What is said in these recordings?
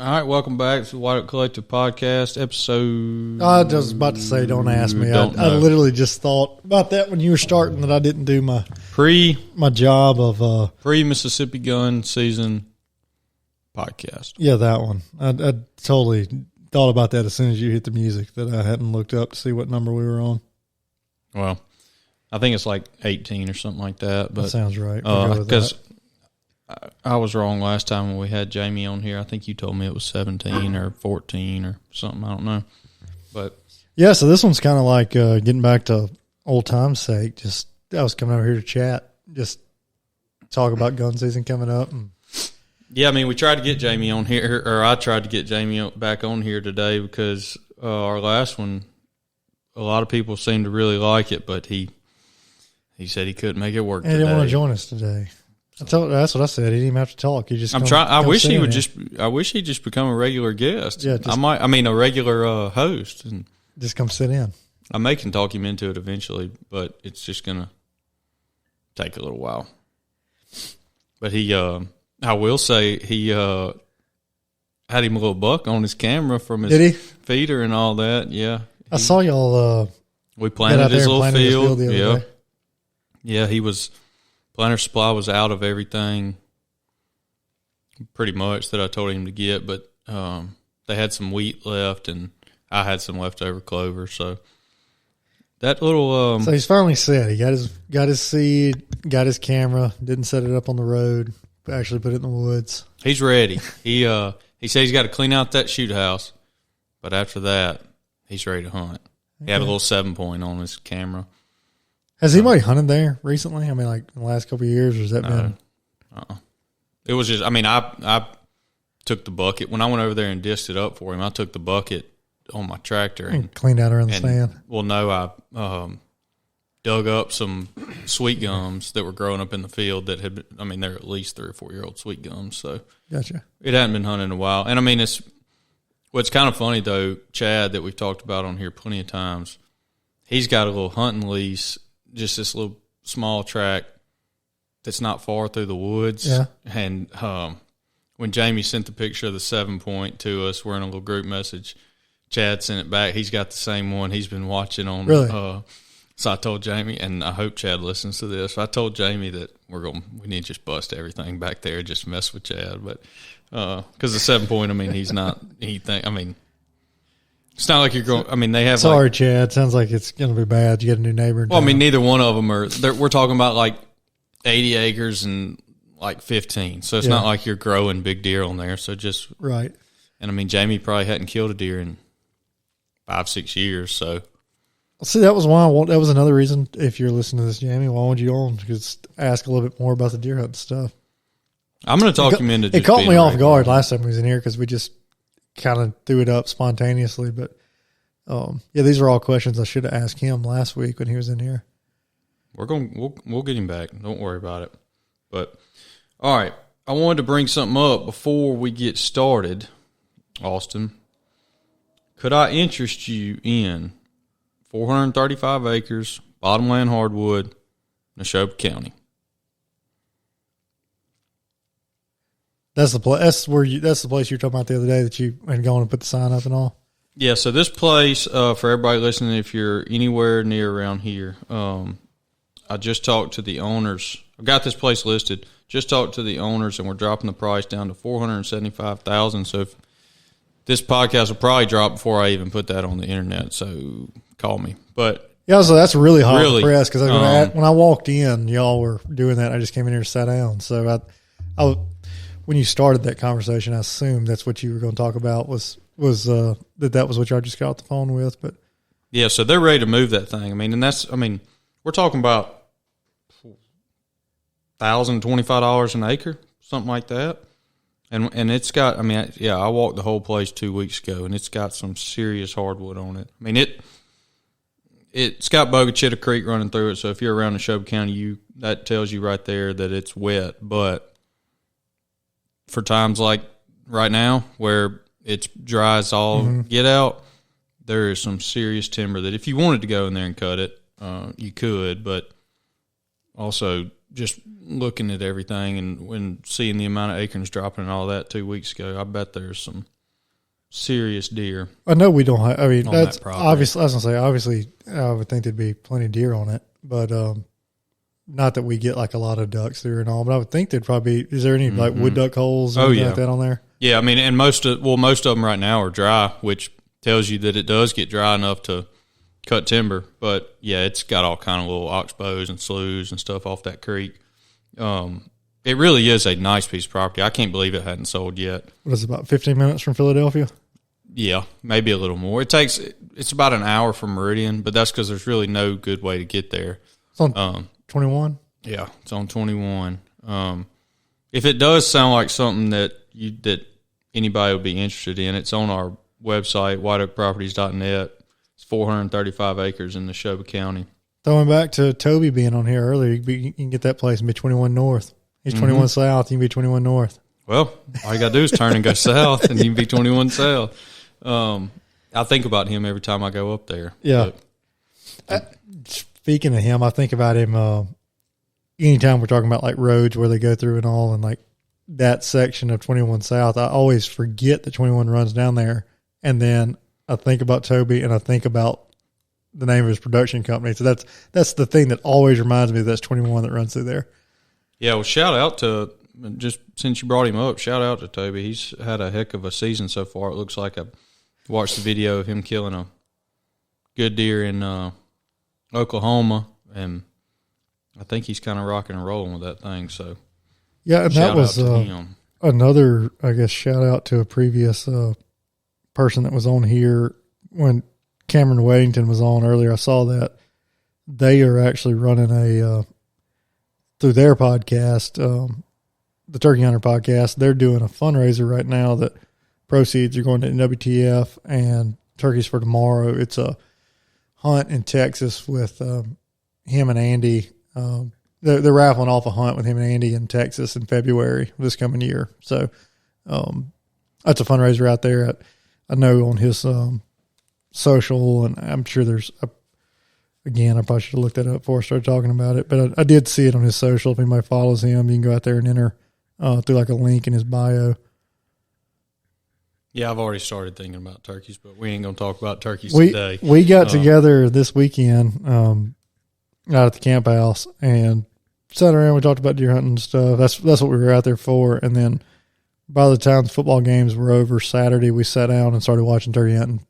All right, welcome back to the White Oak Collective Podcast, episode... I was about to say, don't ask me. I literally just thought about that when you were starting that I didn't do my job of... Pre-Mississippi Gun Season podcast. Yeah, that one. I totally thought about that as soon as you hit the music, that I hadn't looked up to see what number we were on. Well, I think it's like 18 or something like that. But that sounds right. Because I was wrong last time when we had Jamie on here. I think you told me it was 17 or 14 or something. I don't know. But yeah, so this one's kind of like getting back to old time's sake. Just I was coming over here to chat, just talk about gun season coming up. Yeah, I mean, we tried to get Jamie on here, or I tried to get Jamie back on here today because our last one, a lot of people seemed to really like it, but he said he couldn't make it work today. He didn't want to join us today. That's what I said. He didn't even have to talk. I wish he'd just become a regular guest. Yeah, a regular host, and just come sit in. I may can talk him into it eventually, but it's just gonna take a little while. But I will say he had him a little buck on his camera from his feeder and all that. Yeah, I saw y'all. We planted his little field. Yeah, yeah, he was. Planter Supply was out of everything pretty much that I told him to get, but they had some wheat left, and I had some leftover clover. So that little so he's finally set. He got his seed, got his camera, didn't set it up on the road, but actually put it in the woods. He's ready. He said he's got to clean out that shoot house, but after that, he's ready to hunt. He had a little 7-point on his camera. Has anybody hunted there recently? I mean, like in the last couple of years, or has that been? It was just. I mean, I took the bucket when I went over there and dished it up for him. I took the bucket on my tractor and cleaned out around the stand. Well, no, I dug up some sweet gums that were growing up in the field that had been. I mean, they're at least 3 or 4 year old sweet gums. So gotcha. It hadn't been hunted in a while, and I mean, it's what's kind of funny though. Chad, that we've talked about on here plenty of times, he's got a little hunting lease. Just this little small track that's not far through the woods. Yeah. And when Jamie sent the picture of the 7-point to us, we're in a little group message. Chad sent it back. He's got the same one he's been watching on. Really? So I told Jamie, and I hope Chad listens to this. I told Jamie that we need to just bust everything back there, just mess with Chad. But because the 7-point, I mean, it's not like you're going. I mean, they have. Sorry, Chad. Sounds like it's going to be bad. You get a new neighbor. Well, I mean, neither one of them are. We're talking about like 80 acres and like 15. So it's not like you're growing big deer on there. So just right. And I mean, Jamie probably hadn't killed a deer in 5-6 years. So see, that was another reason. If you're listening to this, Jamie, why would you on? Because ask a little bit more about the deer hunting stuff. I'm going to talk him into. It caught me off guard last time he was in here because we just kind of threw it up spontaneously, but these are all questions I should have asked him last week when he was in here. We'll get him back. Don't worry about it. But all right, I wanted to bring something up before we get started. Austin, could I interest you in 435 acres, bottomland hardwood, Neshoba County? That's the place. That's the place you were talking about the other day that you had gone and put the sign up and all. Yeah. So this place, for everybody listening, if you're anywhere near around here, I just talked to the owners. I've got this place listed. Just talked to the owners, and we're dropping the price down to $475,000. So if this podcast will probably drop before I even put that on the internet. So call me. But yeah, so that's really hot press because when I walked in, y'all were doing that. I just came in here and sat down. So I when you started that conversation, I assumed that's what you were going to talk about was that was what y'all just got off the phone with. But yeah, so they're ready to move that thing. I mean, we're talking about $1,025 an acre, something like that. And it's got, I walked the whole place 2 weeks ago, and it's got some serious hardwood on it. I mean, it's got Bogachitta Creek running through it, so if you're around Neshoba County, that tells you right there that it's wet. But for times like right now where it's dry as all get out, there is some serious timber that if you wanted to go in there and cut it, you could. But also just looking at everything and when seeing the amount of acorns dropping and all that 2 weeks ago, I bet there's some serious deer. I know we don't have, I mean, that's that obviously, I was going to say, obviously, I would think there'd be plenty of deer on it, but not that we get like a lot of ducks there and all, but I would think there'd probably be, is there any like wood duck holes or anything like that on there? Yeah, I mean, and most of them right now are dry, which tells you that it does get dry enough to cut timber. But yeah, it's got all kind of little oxbows and sloughs and stuff off that creek. It really is a nice piece of property. I can't believe it hadn't sold yet. What is it, about 15 minutes from Philadelphia? Yeah, maybe a little more. It's about an hour from Meridian, but that's because there's really no good way to get there. It's on 21? Yeah, it's on 21. If it does sound like something that anybody would be interested in, it's on our website, whiteoakproperties.net. It's 435 acres in Neshoba County. Throwing back to Toby being on here earlier, you can get that place and be 21 North. He's 21 South, you can be 21 North. Well, all you got to do is turn and go south, and you can be 21 South. I think about him every time I go up there. Yeah. Speaking of him, I think about him anytime we're talking about like roads where they go through and all, and like that section of 21 South, I always forget that 21 runs down there. And then I think about Toby and I think about the name of his production company. So that's the thing that always reminds me that's 21 that runs through there. Yeah, well, shout out to, just since you brought him up, shout out to Toby. He's had a heck of a season so far. It looks like I watched the video of him killing a good deer in Oklahoma, and I think he's kind of rocking and rolling with that thing. So yeah, and that was another, I guess, shout out to a previous person that was on here when Cameron Weddington was on earlier. I saw that they are actually running a through their podcast, the Turkey Hunter podcast. They're doing a fundraiser right now that proceeds are going to WTF and Turkeys for Tomorrow. It's a hunt in Texas with him and Andy. They're raffling off a hunt with him and Andy in Texas in February this coming year. So that's a fundraiser out there. I know on his social, and I'm sure there's again, I probably should have looked that up before I started talking about it, but I did see it on his social. If anybody follows him, you can go out there and enter through like a link in his bio. Yeah, I've already started thinking about turkeys, but we ain't going to talk about turkeys today. We got together this weekend out at the camp house and sat around. We talked about deer hunting and stuff. That's what we were out there for. And then by the time the football games were over Saturday, we sat down and started watching turkey hunting.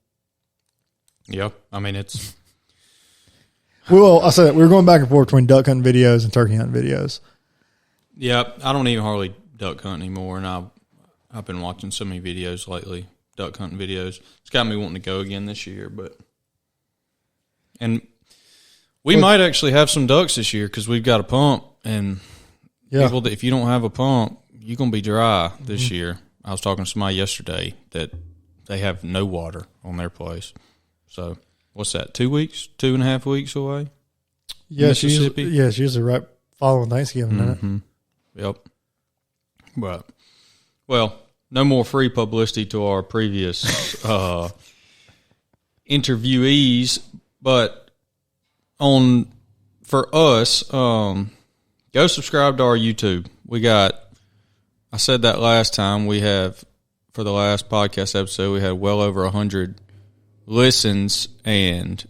Yeah, I mean, it's... Well, I said that we were going back and forth between duck hunting videos and turkey hunting videos. Yeah, I don't even hardly duck hunt anymore, and I've been watching so many videos lately, duck hunting videos. It's got me wanting to go again this year, and we might actually have some ducks this year because we've got a pump, and people that if you don't have a pump, you're going to be dry this year. I was talking to somebody yesterday that they have no water on their place. So what's that, 2 weeks, 2.5 weeks away? Yeah, Mississippi? It's usually right following Thanksgiving, isn't it? Yep. But, well, no more free publicity to our previous interviewees, but for us, go subscribe to our YouTube. I said that last time, for the last podcast episode, we had well over 100 listens, and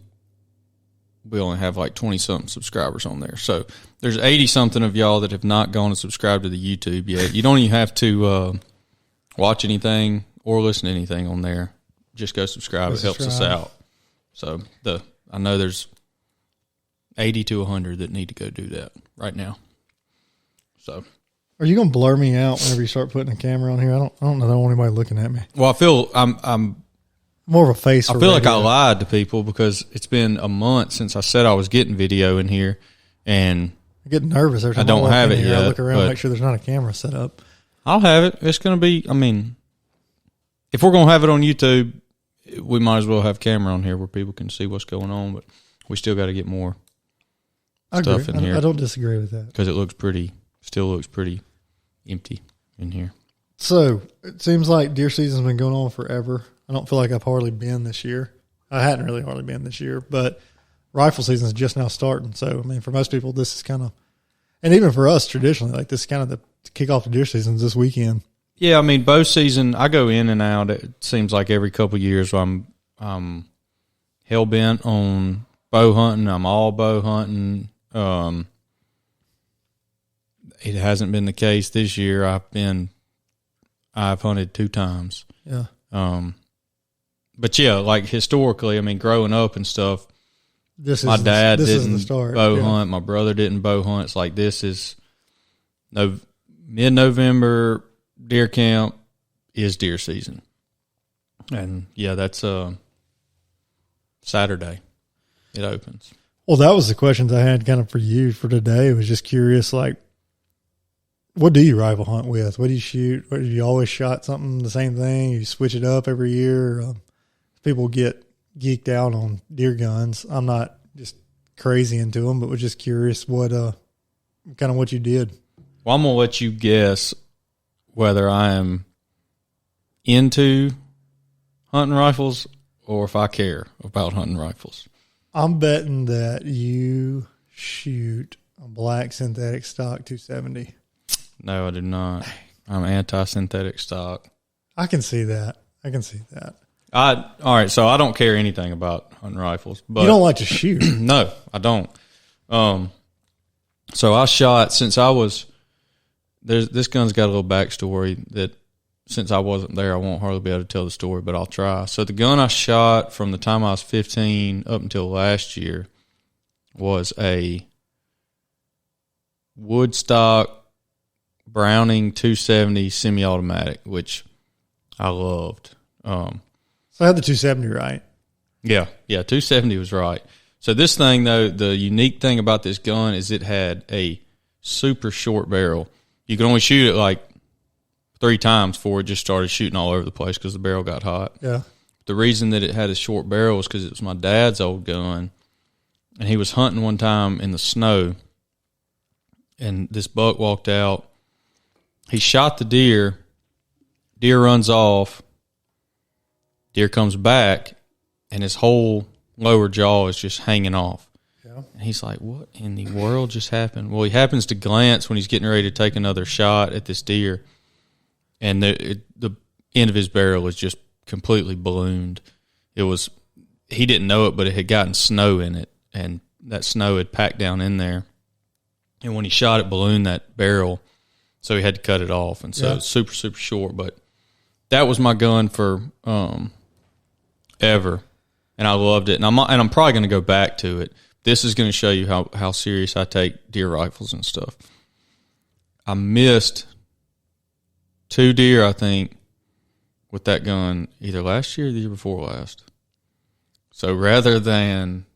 we only have like 20-something subscribers on there. So there's 80-something of y'all that have not gone and subscribed to the YouTube yet. You don't even have to watch anything or listen to anything on there. Just go subscribe. It helps us out. So I know there's 80 to 100 that need to go do that right now. So, are you going to blur me out whenever you start putting a camera on here? I don't know. I don't want anybody looking at me. Well, I feel I'm more of a face. I feel like I lied to people because it's been a month since I said I was getting video in here, and I get nervous every time I don't have it yet. I look around, make sure there's not a camera set up. I'll have it. It's going to be. I mean, if we're going to have it on YouTube, we might as well have camera on here where people can see what's going on. But we still got to get more stuff in here. I don't disagree with that because it looks pretty. Still looks pretty empty in here. So it seems like deer season's been going on forever. I don't feel like I've hardly been this year. I hadn't really hardly been this year, but rifle season's just now starting. So, I mean, for most people, this is kind of And even for us, traditionally, like this is kind of the kick off the deer seasons this weekend. Yeah, I mean, bow season, I go in and out. It seems like every couple of years I'm hell bent on bow hunting. I'm all bow hunting. It hasn't been the case this year. I've hunted 2 times. Yeah. But yeah, like historically, I mean, growing up and stuff, my dad didn't bow hunt. My brother didn't bow hunt. It's like this is mid-November deer camp is deer season. And yeah, that's Saturday. It opens. Well, that was the questions I had kind of for you for today. I was just curious, like, what do you rifle hunt with? What do you shoot? What, have you always shot something, the same thing? You switch it up every year? People get geeked out on deer guns. I'm not just crazy into them, but was just curious what kind of what you did. Well, I'm going to let you guess whether I am into hunting rifles or if I care about hunting rifles. I'm betting that you shoot a black synthetic stock 270. No, I do not. I'm anti-synthetic stock. I can see that. All right, so I don't care anything about hunting rifles. But you don't like to shoot? No, I don't. So I shot since I was. This gun's got a little backstory that since I wasn't there, I won't hardly be able to tell the story, but I'll try. So the gun I shot from the time I was 15 up until last year was a Woodstock Browning 270 semi-automatic, which I loved. So I had the 270 right. Yeah, 270 was right. So this thing, though, the unique thing about this gun is it had a super short barrel. You could only shoot it like 3 times before it just started shooting all over the place because the barrel got hot. Yeah. The reason that it had a short barrel was because it was my dad's old gun, and he was hunting one time in the snow, and this buck walked out. He shot the deer. Deer runs off. Deer comes back, and his whole lower jaw is just hanging off. Yeah. And he's like, what in the world just happened? Well, he happens to glance when he's getting ready to take another shot at this deer, and the end of his barrel is just completely ballooned. He didn't know it, but it had gotten snow in it, and that snow had packed down in there. And when he shot it, ballooned that barrel, so he had to cut it off. And so it's super, super short. But that was my gun for ever, and I loved it. And I'm probably going to go back to it. This is going to show you how serious I take deer rifles and stuff. I missed 2 deer, I think, with that gun either last year or the year before last. So rather than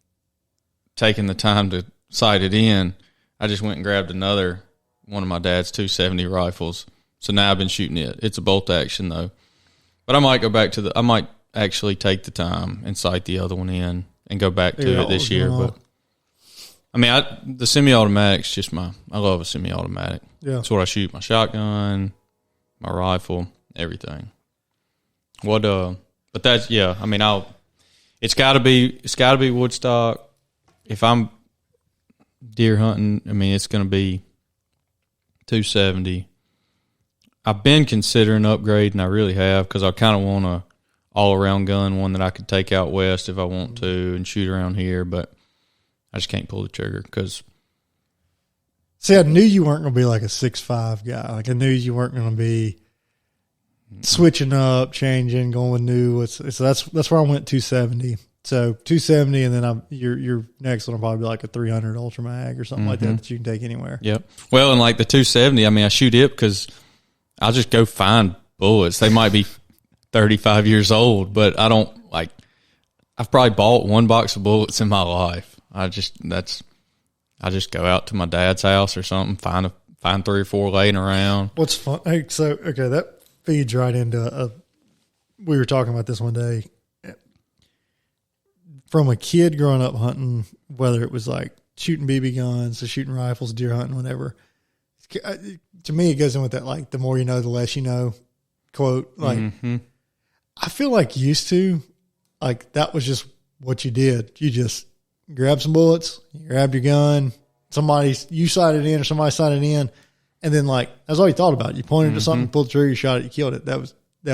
taking the time to sight it in, I just went and grabbed another one of my dad's 270 rifles. So now I've been shooting it. It's a bolt action though. But I might go back I might actually take the time and sight the other one in and go back to it this year. But I mean, the semi-automatic's just I love a semi-automatic. Yeah. That's what I shoot. My shotgun, my rifle, everything. But that's, yeah, I mean, it's gotta be Woodstock. If I'm deer hunting, I mean, it's going to be 270. I've been considering upgrading. I really have, because I kind of want a all-around gun, one that I could take out west if I want to and shoot around here, but I just can't pull the trigger because. See, I knew you weren't going to be like a 6.5 guy. Like I knew you weren't going to be switching up, changing, going with new. So that's where I went 270. So 270, and then your next one will probably be like a 300 Ultra Mag or something like that you can take anywhere. Yep. Well, and like the 270, I mean, I shoot it because I'll just go find bullets. They might be 35 years old, but I don't like. I've probably bought 1 box of bullets in my life. I just go out to my dad's house or something, find 3 or 4 laying around. What's fun? Hey, so okay, that feeds right into we were talking about this one day. From a kid growing up hunting, whether it was like shooting BB guns to shooting rifles, deer hunting, whatever. To me, it goes in with that, like, the more you know, the less you know quote. Like, I feel like used to, like, that was just what you did. You just grabbed some bullets, you grabbed your gun, you sighted in or somebody sighted in, and then like that's all you thought about. You pointed to something, pulled the trigger, you shot it, you killed it. That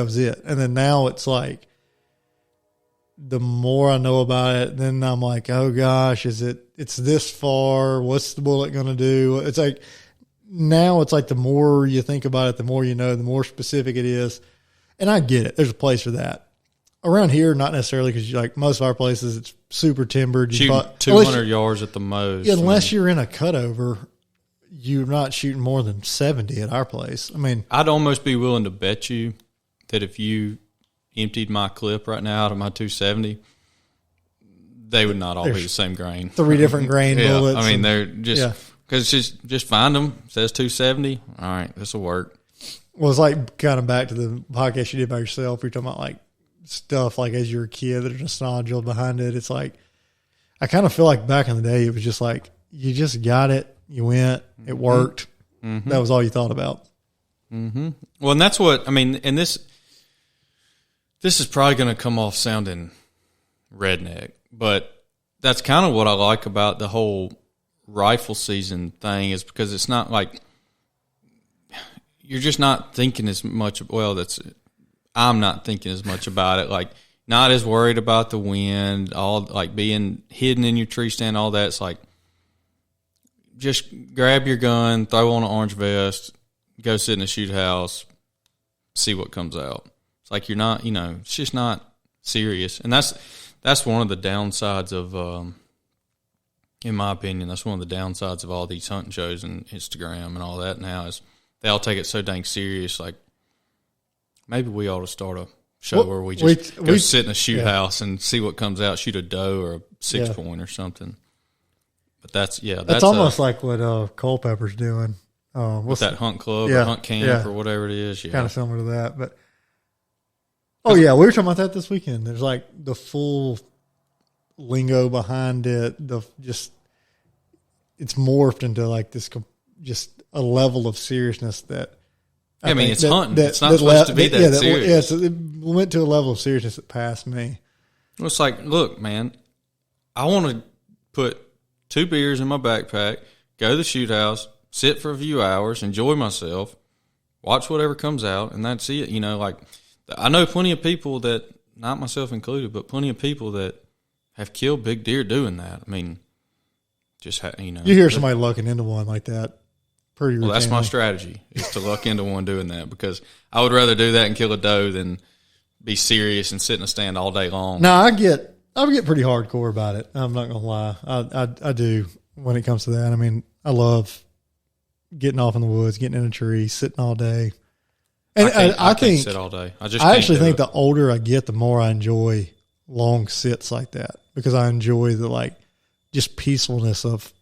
was it. And then now it's like, the more I know about it, then I'm like, oh gosh, it's this far. What's the bullet going to do? It's like, now it's like the more you think about it, the more you know, the more specific it is. And I get it. There's a place for that. Around here, not necessarily, because like most of our places, it's super timbered. Shooting 200 yards at the most. Unless you're in a cutover, you're not shooting more than 70 at our place. I mean, I'd almost be willing to bet you that if you emptied my clip right now out of my 270, they would not all be the same grain. 3 different grain bullets. I mean, they're just because just find them. It says 270. All right, this will work. Well, it's like kind of back to the podcast you did by yourself. You're talking about like stuff like as you're a kid that are nostalgia behind it. It's like, I kind of feel like back in the day, it was just like, you just got it. You went, it worked. Mm-hmm. That was all you thought about. Mm-hmm. Well, and that's what, I mean, and this is probably going to come off sounding redneck, but that's kind of what I like about the whole rifle season thing, is because it's not like, you're just not thinking as much. Well, I'm not thinking as much about it. Like, not as worried about the wind, all like being hidden in your tree stand, all that. It's like, just grab your gun, throw on an orange vest, go sit in a shoot house, see what comes out. It's like, you're not, it's just not serious. And that's one of the downsides of, in my opinion, that's one of the downsides of all these hunting shows and Instagram and all that now, is they all take it so dang serious. Like, maybe we ought to start a show where we just go sit in a shoot house and see what comes out, shoot a doe or a 6-point or something. But that's almost like what Culpepper's doing. With that hunt club or hunt camp or whatever it is. Yeah. Kind of similar to that. But we were talking about that this weekend. There's like the full lingo behind it. It's morphed into like this, just a level of seriousness that, I mean, it's hunting. It's not supposed to be that serious. It went to a level of seriousness that passed me. Well, it's like, look, man, I want to put 2 beers in my backpack, go to the shoot house, sit for a few hours, enjoy myself, watch whatever comes out, and that's it. Like, I know plenty of people that, not myself included, but plenty of people that have killed big deer doing that. I mean, just, you hear somebody lucking into one like that. Well, that's my strategy, is to luck into one doing that, because I would rather do that and kill a doe than be serious and sit in a stand all day long. No, I get pretty hardcore about it. I'm not gonna lie, I do when it comes to that. I mean, I love getting off in the woods, getting in a tree, sitting all day. And I think sit all day. I actually think the older I get, the more I enjoy long sits like that, because I enjoy the like just peacefulness of.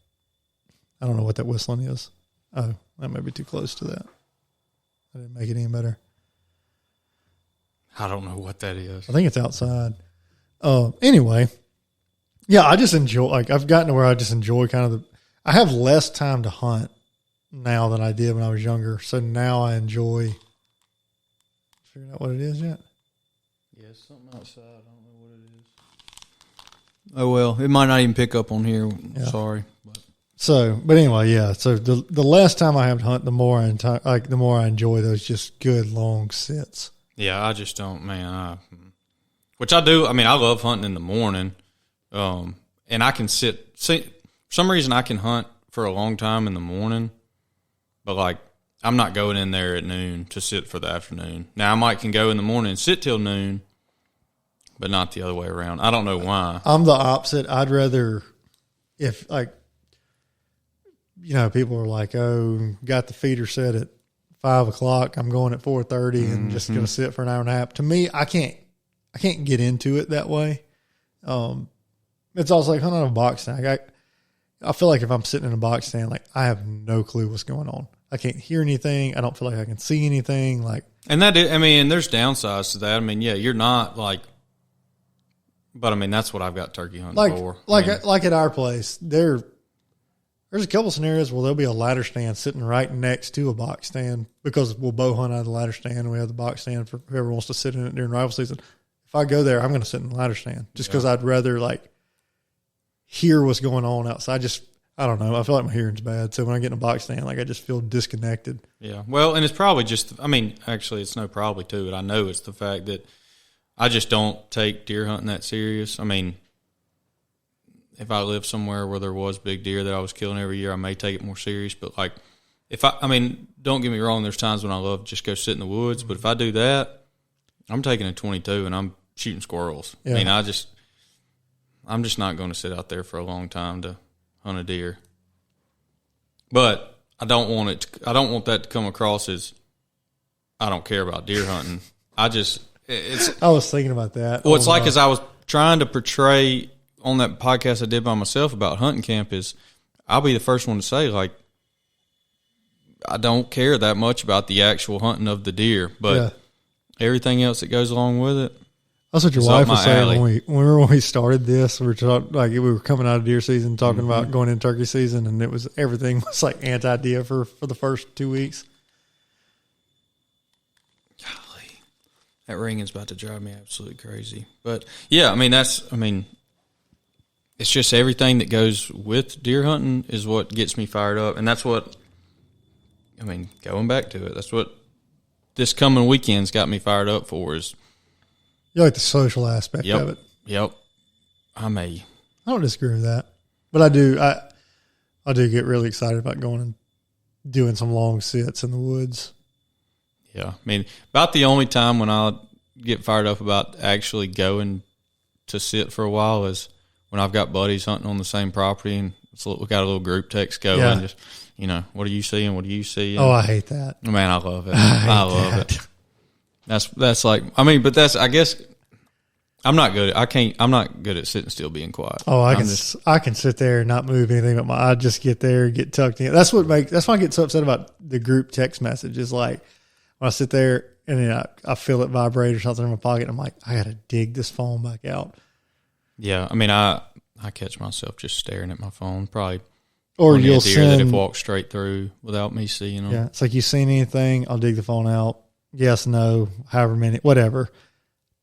I don't know what that whistling is. Oh, that might be too close to that. I didn't make it any better. I don't know what that is. I think it's outside. Anyway, I just enjoy, like, I've gotten to where I just enjoy I have less time to hunt now than I did when I was younger. So now I enjoy, figuring out what it is yet? Yeah, it's something outside. I don't know what it is. Oh, well, it might not even pick up on here. Yeah. Sorry. But anyway, so the less time I have to hunt, the more I enjoy those just good long sits. Yeah, I just don't, man. Which I do. I mean, I love hunting in the morning, and I can sit. See, for some reason, I can hunt for a long time in the morning, but like, I'm not going in there at noon to sit for the afternoon. Now, I can go in the morning and sit till noon, but not the other way around. I don't know why. I'm the opposite. I'd rather, if like, people are like, oh, got the feeder set at 5:00. I'm going at 4:30 and just going to sit for an hour and a half. To me, I can't get into it that way. It's also like hunting on a box stand. I feel like if I'm sitting in a box stand, like, I have no clue what's going on. I can't hear anything. I don't feel like I can see anything. Like, and there's downsides to that. I mean, yeah, you're not like, but I mean, that's what I've got turkey hunting for. Like at our place, there's a couple scenarios where there'll be a ladder stand sitting right next to a box stand, because we'll bow hunt out of the ladder stand and we have the box stand for whoever wants to sit in it during rifle season. If I go there, I'm going to sit in the ladder stand just because I'd rather like hear what's going on outside. I don't know. I feel like my hearing's bad. So when I get in a box stand, like I just feel disconnected. Yeah. Well, and it's probably just, I mean, actually it's no probably to it. I know it's the fact that I just don't take deer hunting that serious. I mean, if I lived somewhere where there was big deer that I was killing every year, I may take it more serious. But like, I mean, don't get me wrong. There's times when I love to just go sit in the woods. But if I do that, I'm taking a 22 and I'm shooting squirrels. Yeah. I mean, I'm just not going to sit out there for a long time to hunt a deer. But I don't want that to come across as I don't care about deer hunting. I was thinking about that. Well, it's like as I was trying to portray on that podcast I did by myself about hunting camp is I'll be the first one to say, like, I don't care that much about the actual hunting of the deer, but everything else that goes along with it. That's what your wife was saying when we started this. We were talking, like we were coming out of deer season, talking about going into turkey season, and everything was like anti-deer for the first 2 weeks. Golly, that ringing's about to drive me absolutely crazy. But yeah, it's just everything that goes with deer hunting is what gets me fired up, and that's what. I mean, going back to it, that's what this coming weekend's got me fired up for is. You like the social aspect of it. Yep. I don't disagree with that. But I do get really excited about going and doing some long sits in the woods. Yeah. I mean, about the only time when I'll get fired up about actually going to sit for a while is when I've got buddies hunting on the same property and we got a little group text going. Yeah. Just, what are you seeing? What do you see? Oh, I hate that. Man, I love it. I love it. That's like, I mean, but I guess I'm not good at sitting still being quiet. Oh, I can sit there and not move anything, but I just get there, get tucked in. That's why I get so upset about the group text message is like when I sit there and then I feel it vibrate or something in my pocket. I'm like, I got to dig this phone back out. Yeah. I mean, I catch myself just staring at my phone probably. Or you'll deer that have walked straight through without me seeing them. Yeah. It's like you seen anything, I'll dig the phone out. Yes, no, however many, whatever.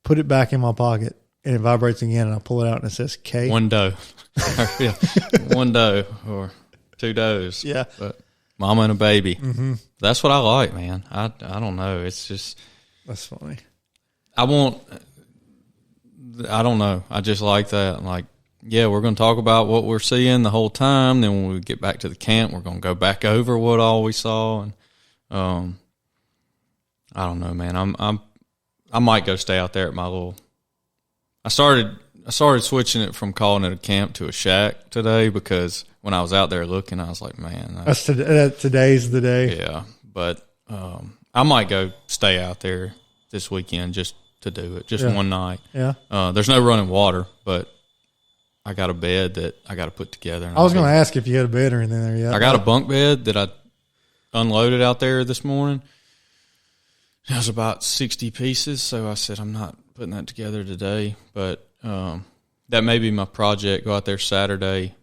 Put it back in my pocket, and it vibrates again, and I pull it out, and it says K. One doe. One doe or two does. Yeah. But mama and a baby. Mm-hmm. That's what I like, man. I don't know. It's just. That's funny. I don't know. I just like that. Like, yeah, we're going to talk about what we're seeing the whole time. Then when we get back to the camp, we're going to go back over what all we saw. And I don't know, man. I might go stay out there at my little. I started switching it from calling it a camp to a shack today because when I was out there looking, I was like, man, today's the day. Yeah, but I might go stay out there this weekend just to do it, just one night. Yeah. There's no running water, but I got a bed that I got to put together. I was going to ask if you had a bed or anything there yet. I got a bunk bed that I unloaded out there this morning. It was about 60 pieces, so I said I'm not putting that together today. But that may be my project. Go out there Saturday,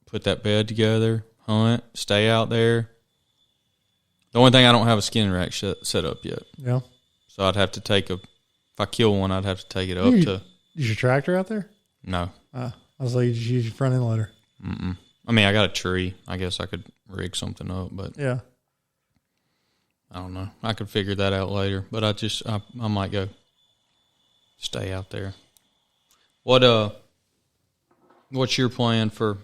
put that bed together, hunt, stay out there. The only thing I don't have a skin rack set up yet. Yeah. So I'd have to if I kill one, I'd have to take it up to. Is your tractor out there? No. I was like, you just use your front end loader. Mm-mm. I mean, I got a tree. I guess I could rig something up, but yeah. I don't know. I could figure that out later, but I might go stay out there. What's your plan for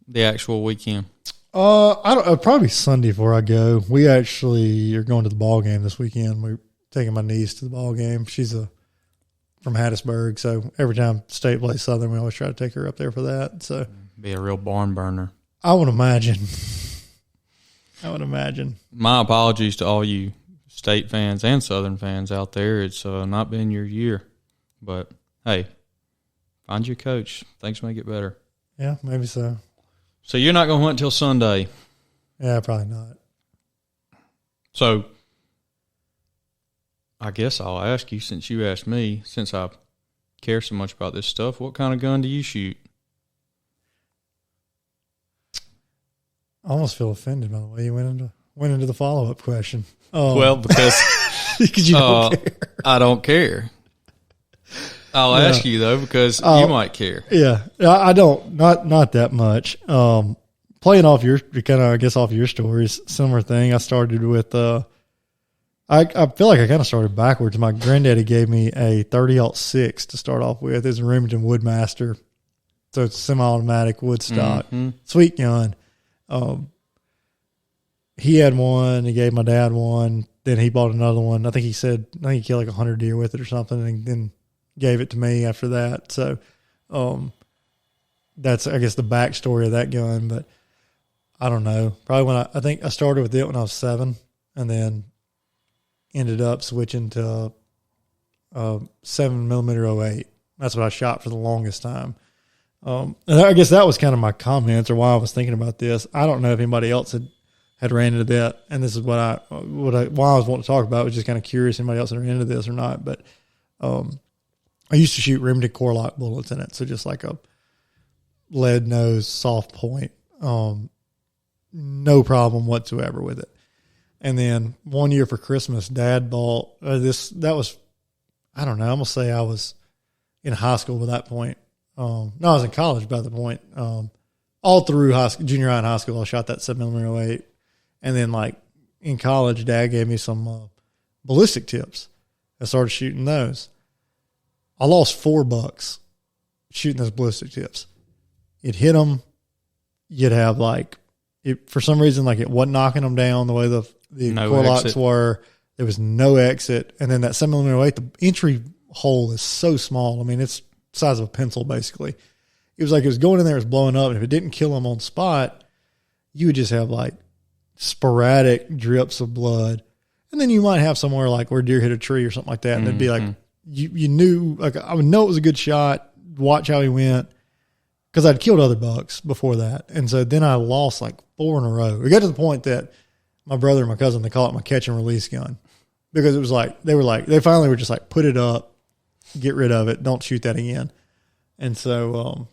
the actual weekend? Probably Sunday before I go. We actually are going to the ball game this weekend. We're taking my niece to the ball game. She's from Hattiesburg, so every time State plays Southern, we always try to take her up there for that. So be a real barn burner. I would imagine. My apologies to all you State fans and Southern fans out there. It's not been your year, but hey, find your coach. Things may get better. Yeah, maybe so. So you're not going to hunt until Sunday? Yeah, probably not. So I guess I'll ask you, since you asked me, since I care so much about this stuff, what kind of gun do you shoot? I almost feel offended by the way you went into the follow-up question. Well, because you don't care. I don't care. I'll ask you though, because you might care. Yeah, I don't, not that much. Playing off your off your stories, similar thing. I started with I feel like I kind of started backwards. My granddaddy gave me a 30-06 to start off with. It's a Remington Woodmaster, so it's semi-automatic wood stock, sweet gun. He had one. He gave my dad one. Then he bought another one. I think he killed like 100 deer with it or something, and then gave it to me after that. So, that's, I guess, the backstory of that gun. But I don't know. Probably I think I started with it when I was 7, and then ended up switching to 7mm 08. That's what I shot for the longest time. And I guess that was kind of my comments or why I was thinking about this. I don't know if anybody else had ran into that, and this is why I was wanting to talk about. I was just kind of curious if anybody else had ran into this or not. But I used to shoot Remington core lock bullets in it, so just like a lead nose soft point, no problem whatsoever with it. And then one year for Christmas, Dad bought this. That was, I don't know, I'm gonna say I was in high school by that point. No, I was in college by the point. All through high school, junior high and high school, I shot that 7mm 08. And then, like, in college, Dad gave me some ballistic tips. I started shooting those. I lost $4 shooting those ballistic tips. It hit them. You'd have, like, for some reason, like, it wasn't knocking them down the way the core locks were. There was no exit. And then that 7mm 08, the entry hole is so small. I mean, it's the size of a pencil, basically. It was like it was going in there, it was blowing up. And if it didn't kill them on spot, you would just have, like, sporadic drips of blood. And then you might have somewhere like where deer hit a tree or something like that. And it'd be like, you knew, like, I would know it was a good shot, watch how he went, because I'd killed other bucks before that. And so then I lost like 4 in a row. We got to the point that my brother and my cousin, they call it my catch and release gun, because it was like, they finally were just like, put it up, get rid of it, don't shoot that again. And so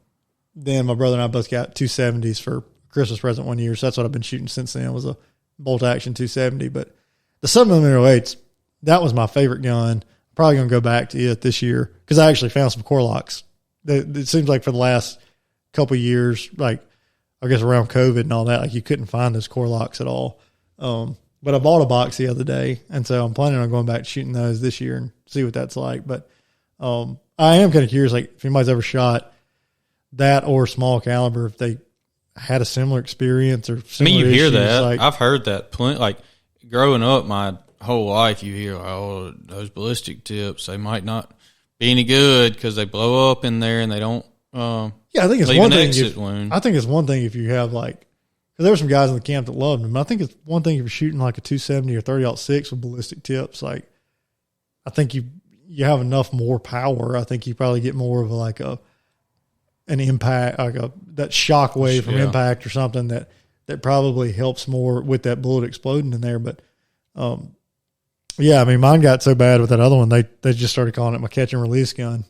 then my brother and I both got 270s for Christmas present one year, so that's what I've been shooting since then, was a bolt action 270. But the 7mm 08s, that was my favorite gun. I'm probably going to go back to it this year, because I actually found some core locks. It seems like for the last couple of years, like I guess around COVID and all that, like you couldn't find those core locks at all. But I bought a box the other day, and so I'm planning on going back to shooting those this year and see what that's like. But I am kind of curious, like if anybody's ever shot that or small caliber, if they had a similar experience or similar you issues. Hear that. Like, I've heard that plenty. Like growing up my whole life, you hear, oh, those ballistic tips, they might not be any good because they blow up in there and they don't I think it's leave one an thing exit wound. I think it's one thing if you have like, because there were some guys in the camp that loved them. I think it's one thing if you're shooting like a 270 or 30-06 with ballistic tips. Like, I think you have enough more power. I think you probably get more of an impact, like that shock wave from impact or something that probably helps more with that bullet exploding in there. But, I mean, mine got so bad with that other one, they just started calling it my catch and release gun.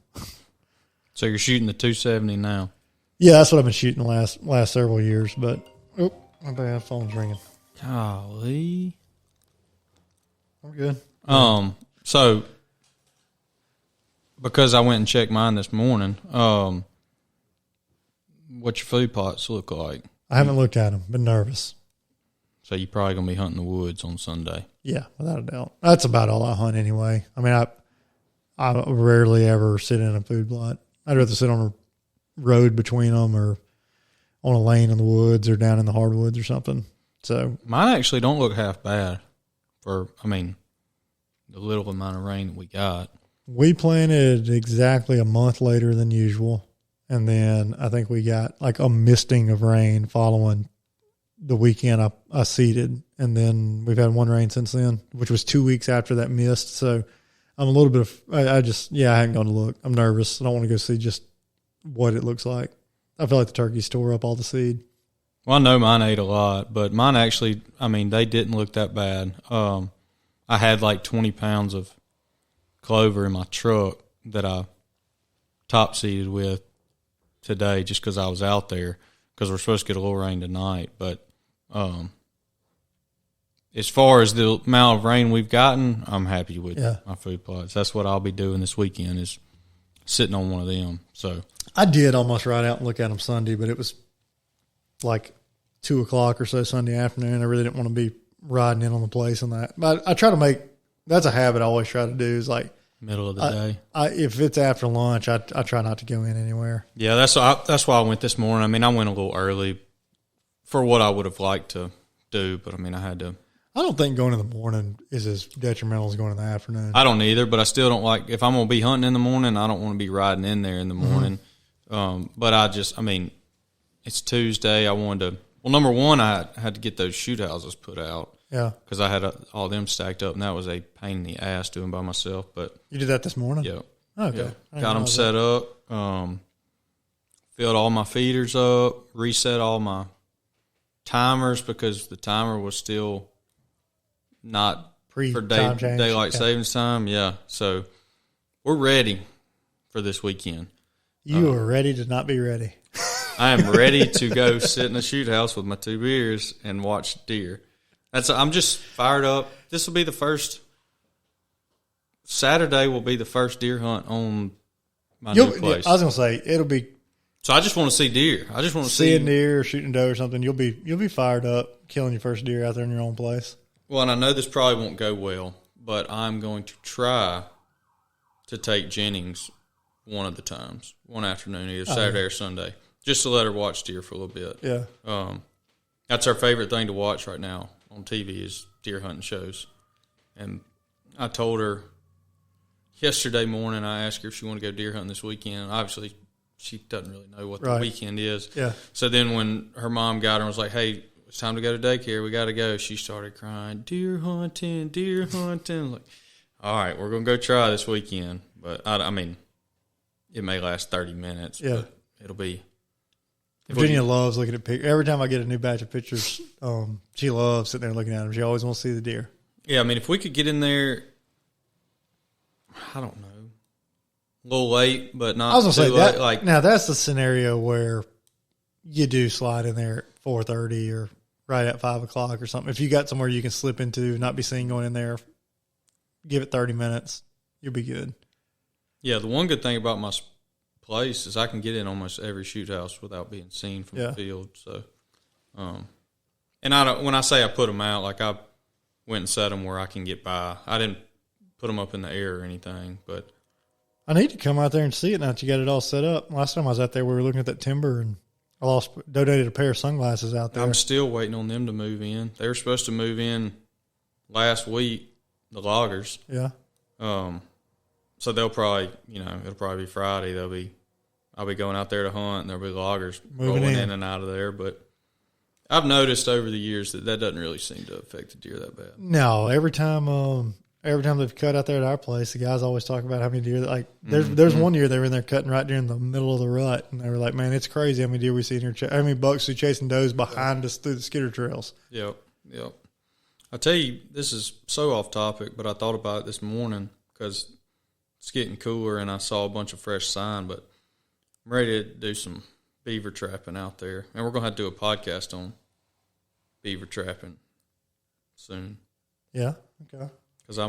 So you're shooting the 270 now? Yeah, that's what I've been shooting the last several years. But, my bad, phone's ringing. Golly. I'm good. So because I went and checked mine this morning, what's your food plots look like? I haven't looked at them. Been nervous. So you're probably going to be hunting the woods on Sunday. Yeah, without a doubt. That's about all I hunt anyway. I mean, I rarely ever sit in a food plot. I'd rather sit on a road between them or on a lane in the woods or down in the hardwoods or something. So mine actually don't look half bad for, I mean, the little amount of rain that we got. We planted exactly a month later than usual. And then I think we got like a misting of rain following the weekend I seeded. And then we've had one rain since then, which was 2 weeks after that mist. So I'm a little bit I hadn't gone to look. I'm nervous. I don't want to go see just what it looks like. I feel like the turkeys tore up all the seed. Well, I know mine ate a lot, but mine actually, I mean, they didn't look that bad. I had like 20 pounds of clover in my truck that I top seeded with today just because I was out there, because we're supposed to get a little rain tonight. But as far as the amount of rain we've gotten, I'm happy with my food plots. That's what I'll be doing this weekend, is sitting on one of them. So I did almost ride out and look at them Sunday, but it was like 2 o'clock or so Sunday afternoon. I really didn't want to be riding in on the place and that. But I try to make that's a habit I always try to do is like middle of the day. If it's after lunch, I try not to go in anywhere. Yeah, that's why I went this morning. I mean, I went a little early for what I would have liked to do, but I mean, I had to. I don't think going in the morning is as detrimental as going in the afternoon. I don't either, but I still don't like, if I'm going to be hunting in the morning, I don't want to be riding in there in the morning. But I mean, it's Tuesday. I wanted to, well, number one, I had to get those shoot houses put out. Yeah. Because I had all them stacked up, and that was a pain in the ass doing by myself. But you did that this morning? Yeah. Okay. Yeah. Got them set up, filled all my feeders up, reset all my timers because the timer was still not for daylight savings time. Yeah. So we're ready for this weekend. You are ready to not be ready. I am ready to go sit in a shoot house with my 2 beers and watch deer. I'm just fired up. This will be the first Saturday. Will be the first deer hunt on my new place. I was gonna say it'll be. So I just want to see deer. I just want to see deer or shooting doe or something. You'll be fired up killing your first deer out there in your own place. Well, and I know this probably won't go well, but I'm going to try to take Jennings one of the times, one afternoon, either Saturday or Sunday, just to let her watch deer for a little bit. Yeah. That's our favorite thing to watch right now on TV is deer hunting shows. And I told her yesterday morning, I asked her if she wanted to go deer hunting this weekend. Obviously, she doesn't really know what the weekend is. Yeah. So then when her mom got her and was like, hey, it's time to go to daycare. We got to go. She started crying, deer hunting, deer hunting. Like, all right, we're going to go try this weekend. But, I mean, it may last 30 minutes. Yeah. But it'll be. Virginia loves looking at pictures. Every time I get a new batch of pictures, she loves sitting there looking at them. She always wants to see the deer. Yeah, I mean, if we could get in there, I don't know, a little late, but not. I was gonna say late. that. Like now, that's the scenario where you do slide in there at 4:30 or right at 5 o'clock or something. If you got somewhere you can slip into, not be seen going in there, give it 30 minutes, you'll be good. Yeah, the one good thing about my place is I can get in almost every shoot house without being seen from the field. So, and when I say I put them out, like I went and set them where I can get by. I didn't put them up in the air or anything, but I need to come out there and see it now that you got it all set up. Last time I was out there, we were looking at that timber, and I donated a pair of sunglasses out there. I'm still waiting on them to move in. They were supposed to move in last week, the loggers. Yeah. So they'll probably, it'll probably be Friday. I'll be going out there to hunt, and there'll be loggers rolling in and out of there. But I've noticed over the years that doesn't really seem to affect the deer that bad. No, every time they've cut out there at our place, the guys always talk about how many deer. Like there's one year they were in there cutting right during the middle of the rut, and they were like, "Man, it's crazy how many deer we see in here. How many bucks are chasing does behind us through the skidder trails." Yep. I tell you, this is so off topic, but I thought about it this morning because it's getting cooler, and I saw a bunch of fresh sign, but I'm ready to do some beaver trapping out there, and we're gonna have to do a podcast on beaver trapping soon. Yeah. Okay. Because I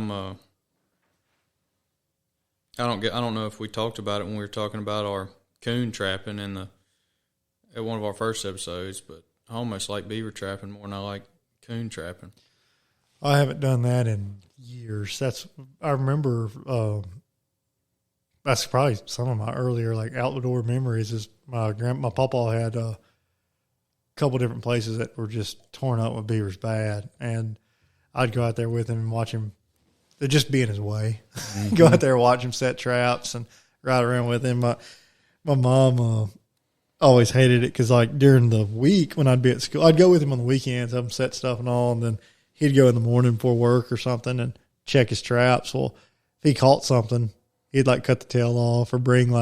don't know if we talked about it when we were talking about our coon trapping at one of our first episodes, but I almost like beaver trapping more than I like coon trapping. I haven't done that in years. I remember. That's probably some of my earlier outdoor memories. Is my pawpaw had a couple different places that were just torn up with beavers bad, and I'd go out there with him and watch him. It'd just be in his way. Mm-hmm. Go out there and watch him set traps and ride around with him. My mom always hated it because during the week when I'd be at school, I'd go with him on the weekends, have him set stuff and all, and then he'd go in the morning before work or something and check his traps. Well, if he caught something, he'd cut the tail off or bring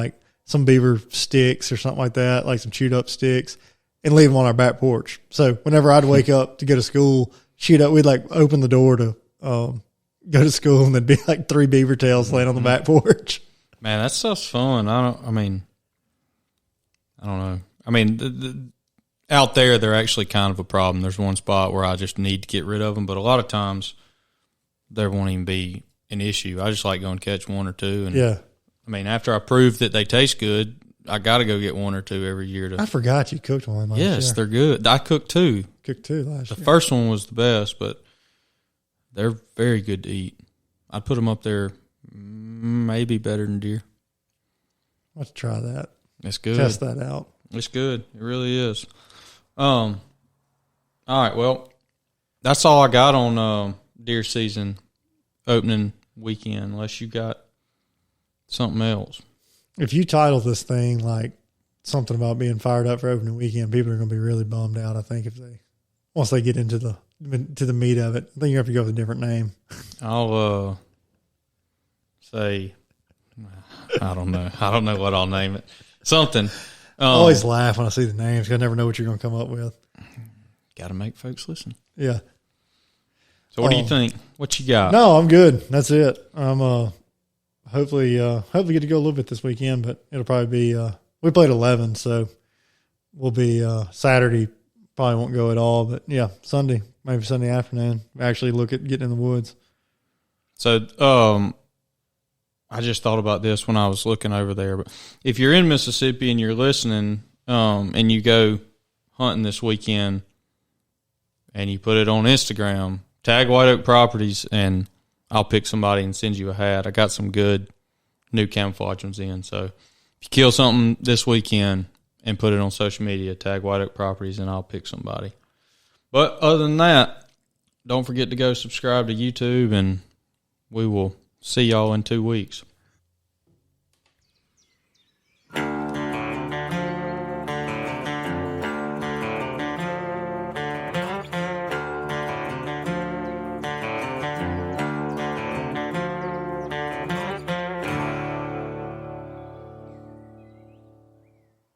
some beaver sticks or something like that, some chewed up sticks, and leave them on our back porch. So whenever I'd wake up to go to school, we'd open the door to go to school, and there'd be 3 beaver tails laying on the back porch. Man, that stuff's fun. I don't know. I mean, out there, they're actually kind of a problem. There's one spot where I just need to get rid of them, but a lot of times there won't even be an issue. I just like going to catch 1 or 2, and I mean, after I prove that they taste good, I got to go get one or two every year. I forgot you cooked one last year. Yes, they're good. I cooked two. Cooked two last year. The first one was the best, but they're very good to eat. I'd put them up there, maybe better than deer. Let's try that. It's good. Test that out. It's good. It really is. All right. Well, that's all I got on deer season opening weekend, unless you got something else. If you title this thing like something about being fired up for opening weekend, people are going to be really bummed out. I think once they get into the meat of it, I think you have to go with a different name. I'll say, I don't know. I don't know what I'll name it. Something. I always laugh when I see the names because I never know what you're going to come up with. Got to make folks listen. Yeah. So what do you think? What you got? No, I'm good. That's it. I'm hopefully get to go a little bit this weekend, but it'll probably be we played 11, so we'll be Saturday. Probably won't go at all, but yeah, Sunday, maybe Sunday afternoon. Actually, look at getting in the woods. So, I just thought about this when I was looking over there. But if you're in Mississippi and you're listening, and you go hunting this weekend, and you put it on Instagram, tag White Oak Properties, and I'll pick somebody and send you a hat. I got some good new camouflage ones in. So if you kill something this weekend and put it on social media, tag White Oak Properties, and I'll pick somebody. But other than that, don't forget to go subscribe to YouTube, and we will see y'all in 2 weeks.